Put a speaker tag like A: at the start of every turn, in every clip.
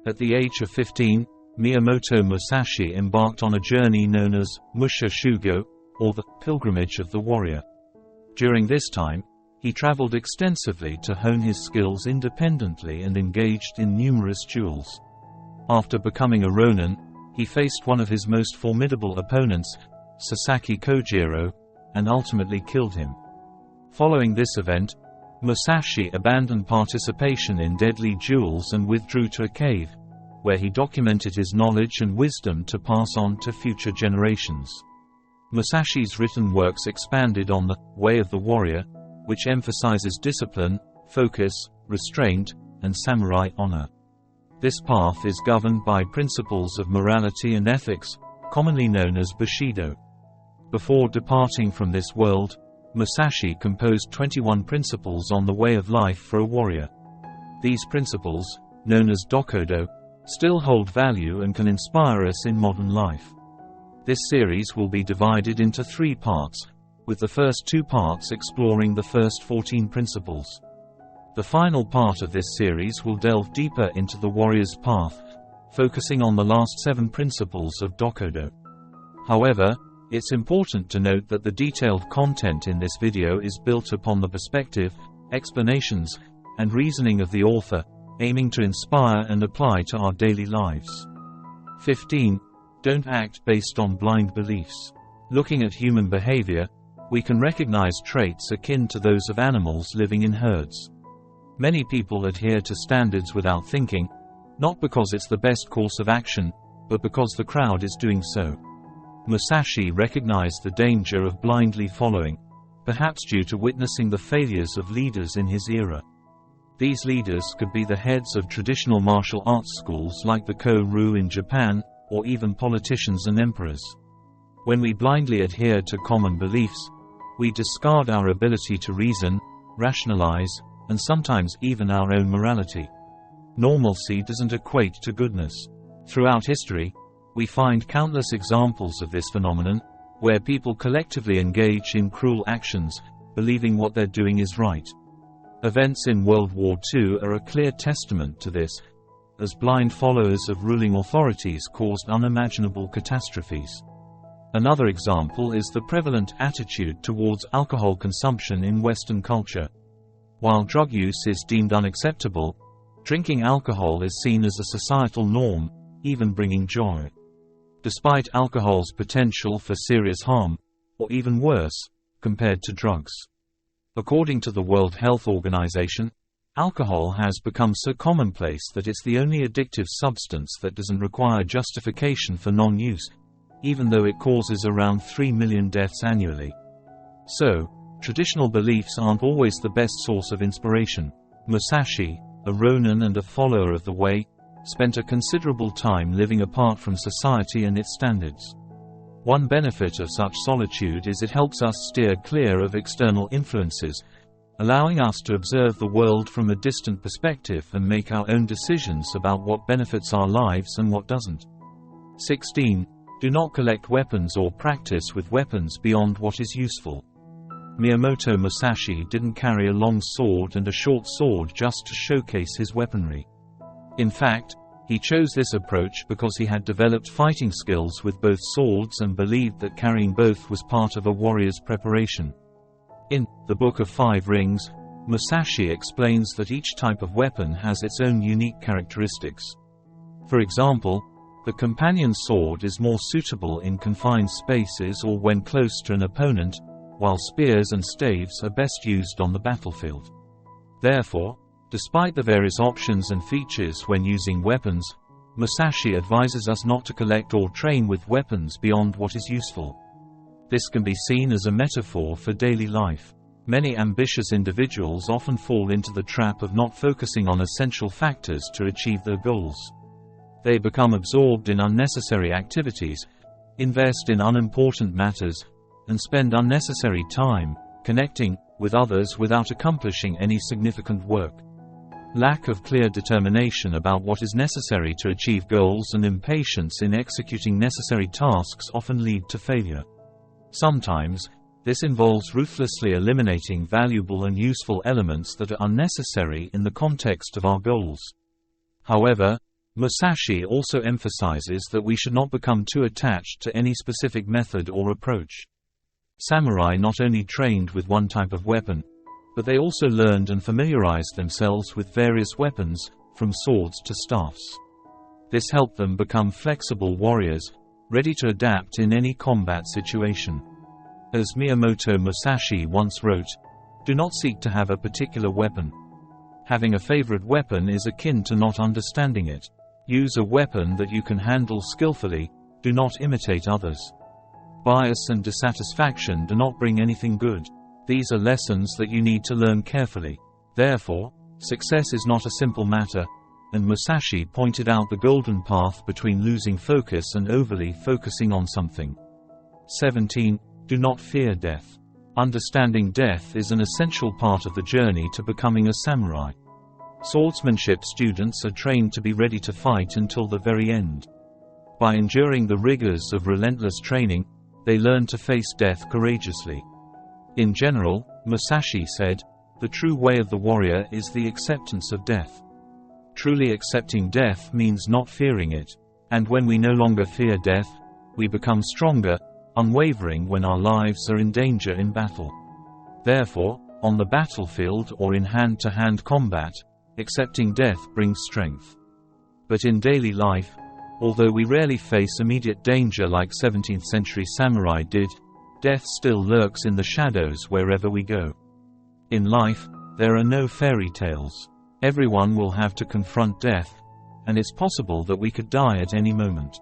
A: At the age of 15, Miyamoto Musashi embarked on a journey known as Musha Shugo, or the Pilgrimage of the Warrior. During this time, he traveled extensively to hone his skills independently and engaged in numerous duels. After becoming a Ronin, he faced one of his most formidable opponents, Sasaki Kojiro, and ultimately killed him. Following this event, Musashi abandoned participation in deadly duels and withdrew to a cave, where he documented his knowledge and wisdom to pass on to future generations. Musashi's written works expanded on the way of the warrior, which emphasizes discipline, focus, restraint, and samurai honor. This path is governed by principles of morality and ethics, commonly known as Bushido. Before departing from this world, Musashi composed 21 principles on the way of life for a warrior. These principles, known as Dokudo, still hold value and can inspire us in modern life. This series will be divided into 3 parts, with the first 2 parts exploring the first 14 principles. The final part of this series will delve deeper into the warrior's path, focusing on the last 7 principles of Dokudo. However, it's important to note that the detailed content in this video is built upon the perspective, explanations, and reasoning of the author, aiming to inspire and apply to our daily lives. 15. Don't act based on blind beliefs. Looking at human behavior, we can recognize traits akin to those of animals living in herds. Many people adhere to standards without thinking, not because it's the best course of action, but because the crowd is doing so. Musashi recognized the danger of blindly following, perhaps due to witnessing the failures of leaders in his era. These leaders could be the heads of traditional martial arts schools like the Ko-Ru in Japan, or even politicians and emperors. When we blindly adhere to common beliefs, we discard our ability to reason, rationalize, and sometimes even our own morality. Normalcy doesn't equate to goodness. Throughout history, we find countless examples of this phenomenon, where people collectively engage in cruel actions, believing what they're doing is right. Events in World War II are a clear testament to this, as blind followers of ruling authorities caused unimaginable catastrophes. Another example is the prevalent attitude towards alcohol consumption in Western culture. While drug use is deemed unacceptable, drinking alcohol is seen as a societal norm, even bringing joy. Despite alcohol's potential for serious harm, or even worse, compared to drugs. According to the World Health Organization, alcohol has become so commonplace that it's the only addictive substance that doesn't require justification for non-use, even though it causes around 3 million deaths annually. So, traditional beliefs aren't always the best source of inspiration. Musashi, a Ronin and a follower of the way, spent a considerable time living apart from society and its standards. One benefit of such solitude is it helps us steer clear of external influences, allowing us to observe the world from a distant perspective and make our own decisions about what benefits our lives and what doesn't. 16. Do not collect weapons or practice with weapons beyond what is useful. Miyamoto Musashi didn't carry a long sword and a short sword just to showcase his weaponry. In fact, he chose this approach because he had developed fighting skills with both swords and believed that carrying both was part of a warrior's preparation. In The Book of Five Rings, Musashi explains that each type of weapon has its own unique characteristics. For example, the companion sword is more suitable in confined spaces or when close to an opponent, while spears and staves are best used on the battlefield. Therefore, despite the various options and features when using weapons, Musashi advises us not to collect or train with weapons beyond what is useful. This can be seen as a metaphor for daily life. Many ambitious individuals often fall into the trap of not focusing on essential factors to achieve their goals. They become absorbed in unnecessary activities, invest in unimportant matters, and spend unnecessary time connecting with others without accomplishing any significant work. Lack of clear determination about what is necessary to achieve goals and impatience in executing necessary tasks often lead to failure. Sometimes, this involves ruthlessly eliminating valuable and useful elements that are unnecessary in the context of our goals. However, Musashi also emphasizes that we should not become too attached to any specific method or approach. Samurai not only trained with one type of weapon, but they also learned and familiarized themselves with various weapons, from swords to staffs. This helped them become flexible warriors, ready to adapt in any combat situation. As Miyamoto Musashi once wrote, "Do not seek to have a particular weapon. Having a favorite weapon is akin to not understanding it. Use a weapon that you can handle skillfully, do not imitate others. Bias and dissatisfaction do not bring anything good. These are lessons that you need to learn carefully. Therefore, success is not a simple matter," and Musashi pointed out the golden path between losing focus and overly focusing on something. 17. Do not fear death. Understanding death is an essential part of the journey to becoming a samurai. Swordsmanship students are trained to be ready to fight until the very end. By enduring the rigors of relentless training, they learn to face death courageously. In general, Musashi said, "The true way of the warrior is the acceptance of death." Truly accepting death means not fearing it, and when we no longer fear death, we become stronger, unwavering when our lives are in danger in battle. Therefore, on the battlefield or in hand-to-hand combat, accepting death brings strength. But in daily life, although we rarely face immediate danger like 17th century samurai did, death still lurks in the shadows wherever we go. In life, there are no fairy tales. Everyone will have to confront death, and it's possible that we could die at any moment.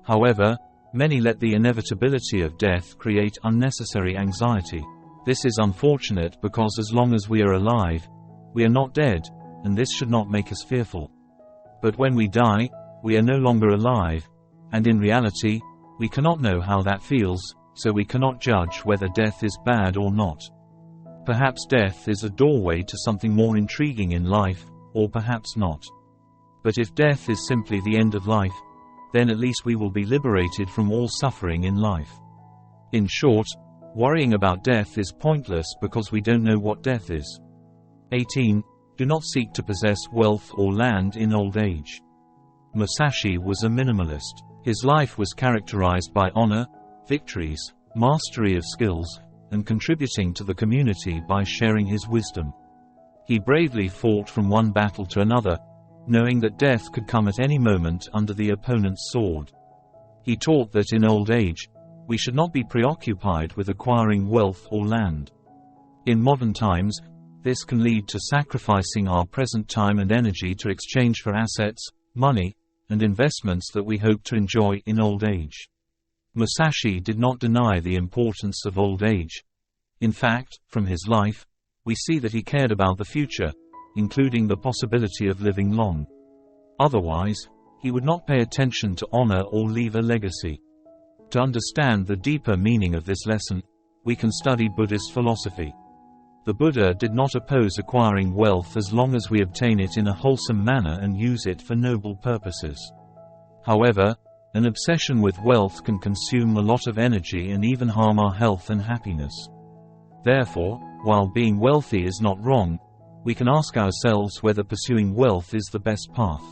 A: However, many let the inevitability of death create unnecessary anxiety. This is unfortunate because as long as we are alive, we are not dead, and this should not make us fearful. But when we die, we are no longer alive, and in reality, we cannot know how that feels, so we cannot judge whether death is bad or not. Perhaps death is a doorway to something more intriguing in life, or perhaps not. But if death is simply the end of life, then at least we will be liberated from all suffering in life. In short, worrying about death is pointless because we don't know what death is. 18. Do not seek to possess wealth or land in old age. Musashi was a minimalist. His life was characterized by honor, victories, mastery of skills, and contributing to the community by sharing his wisdom. He bravely fought from one battle to another, knowing that death could come at any moment under the opponent's sword. He taught that in old age, we should not be preoccupied with acquiring wealth or land. In modern times, this can lead to sacrificing our present time and energy to exchange for assets, money, and investments that we hope to enjoy in old age. Musashi did not deny the importance of old age. In fact, from his life, we see that he cared about the future, including the possibility of living long. Otherwise, he would not pay attention to honor or leave a legacy. To understand the deeper meaning of this lesson, we can study Buddhist philosophy. The Buddha did not oppose acquiring wealth as long as we obtain it in a wholesome manner and use it for noble purposes. However, an obsession with wealth can consume a lot of energy and even harm our health and happiness. Therefore, while being wealthy is not wrong, we can ask ourselves whether pursuing wealth is the best path.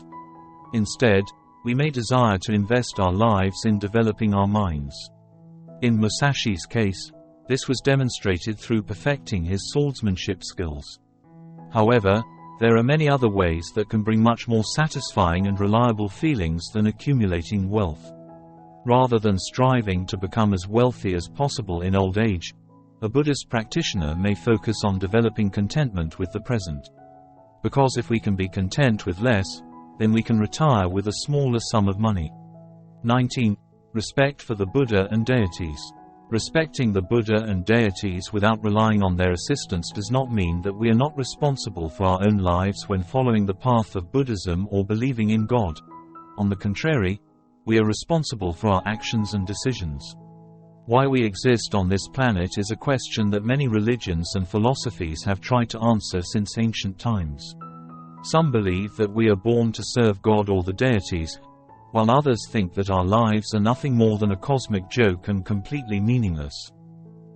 A: Instead, we may desire to invest our lives in developing our minds. In Musashi's case, this was demonstrated through perfecting his swordsmanship skills. However, there are many other ways that can bring much more satisfying and reliable feelings than accumulating wealth. Rather than striving to become as wealthy as possible in old age, a Buddhist practitioner may focus on developing contentment with the present. Because if we can be content with less, then we can retire with a smaller sum of money. 19. Respect for the Buddha and deities. Respecting the Buddha and deities without relying on their assistance does not mean that we are not responsible for our own lives when following the path of Buddhism or believing in God. On the contrary, we are responsible for our actions and decisions. Why we exist on this planet is a question that many religions and philosophies have tried to answer since ancient times. Some believe that we are born to serve God or the deities, while others think that our lives are nothing more than a cosmic joke and completely meaningless.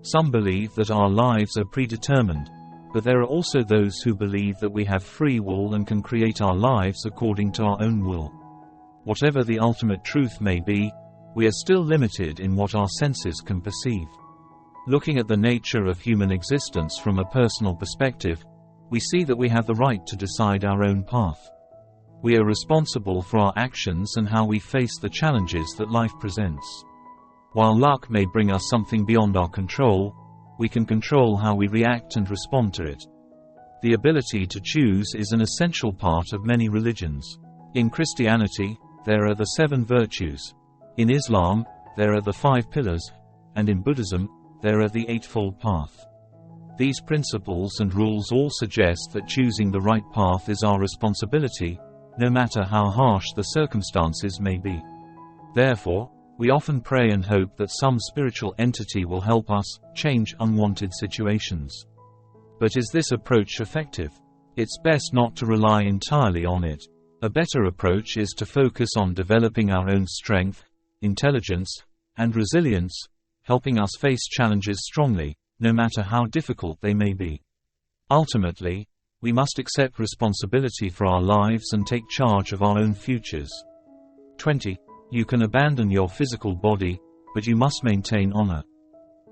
A: Some believe that our lives are predetermined, but there are also those who believe that we have free will and can create our lives according to our own will. Whatever the ultimate truth may be, we are still limited in what our senses can perceive. Looking at the nature of human existence from a personal perspective, we see that we have the right to decide our own path. We are responsible for our actions and how we face the challenges that life presents. While luck may bring us something beyond our control, we can control how we react and respond to it. The ability to choose is an essential part of many religions. In Christianity, there are the 7 virtues. In Islam, there are the 5 pillars, and in Buddhism, there are the Eightfold Path. These principles and rules all suggest that choosing the right path is our responsibility, no matter how harsh the circumstances may be. Therefore, we often pray and hope that some spiritual entity will help us change unwanted situations. But is this approach effective? It's best not to rely entirely on it. A better approach is to focus on developing our own strength, intelligence, and resilience, helping us face challenges strongly, no matter how difficult they may be. Ultimately, we must accept responsibility for our lives and take charge of our own futures. 20. You can abandon your physical body, but you must maintain honor.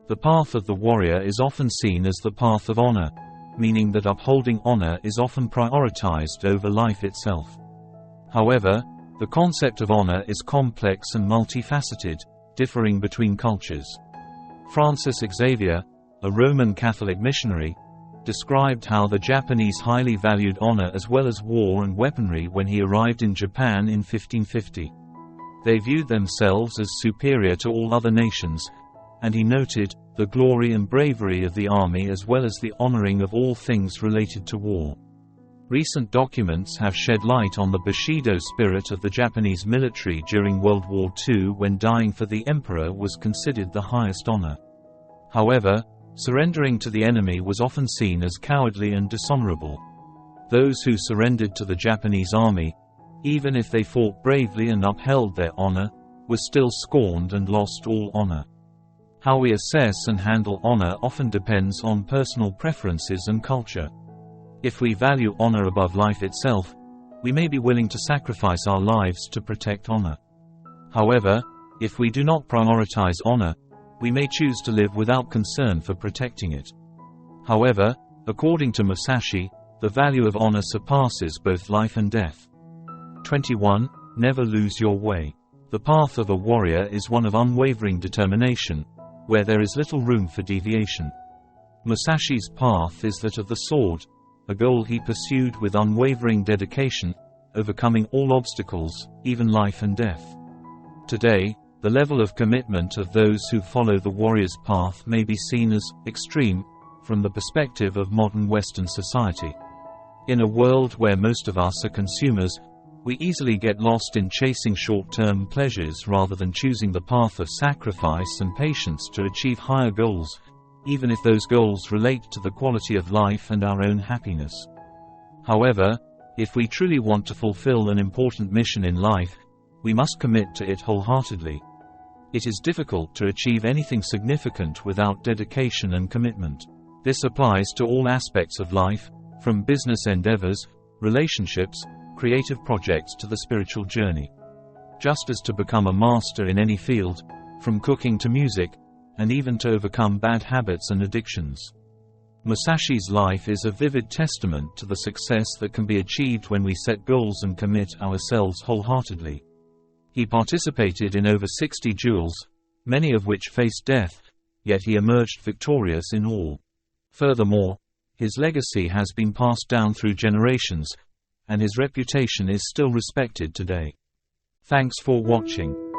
A: The path of the warrior is often seen as the path of honor, meaning that upholding honor is often prioritized over life itself. However, the concept of honor is complex and multifaceted, differing between cultures. Francis Xavier, a Roman Catholic missionary, described how the Japanese highly valued honor as well as war and weaponry when he arrived in Japan in 1550. They viewed themselves as superior to all other nations, and he noted the glory and bravery of the army as well as the honoring of all things related to war. Recent documents have shed light on the Bushido spirit of the Japanese military during World War II, when dying for the emperor was considered the highest honor. However, surrendering to the enemy was often seen as cowardly and dishonorable. Those who surrendered to the Japanese army, even if they fought bravely and upheld their honor, were still scorned and lost all honor. How we assess and handle honor often depends on personal preferences and culture. If we value honor above life itself, we may be willing to sacrifice our lives to protect honor. However, if we do not prioritize honor, we may choose to live without concern for protecting it. However, according to Musashi, the value of honor surpasses both life and death. 21. Never lose your way. The path of a warrior is one of unwavering determination, where there is little room for deviation. Musashi's path is that of the sword, a goal he pursued with unwavering dedication, overcoming all obstacles, even life and death. Today, the level of commitment of those who follow the warrior's path may be seen as extreme from the perspective of modern Western society. In a world where most of us are consumers, we easily get lost in chasing short-term pleasures rather than choosing the path of sacrifice and patience to achieve higher goals, even if those goals relate to the quality of life and our own happiness. However, if we truly want to fulfill an important mission in life, we must commit to it wholeheartedly. It is difficult to achieve anything significant without dedication and commitment. This applies to all aspects of life, from business endeavors, relationships, creative projects to the spiritual journey. Just as to become a master in any field, from cooking to music, and even to overcome bad habits and addictions. Musashi's life is a vivid testament to the success that can be achieved when we set goals and commit ourselves wholeheartedly. He participated in over 60 duels, many of which faced death, yet he emerged victorious in all. Furthermore, his legacy has been passed down through generations, and his reputation is still respected today. Thanks for watching.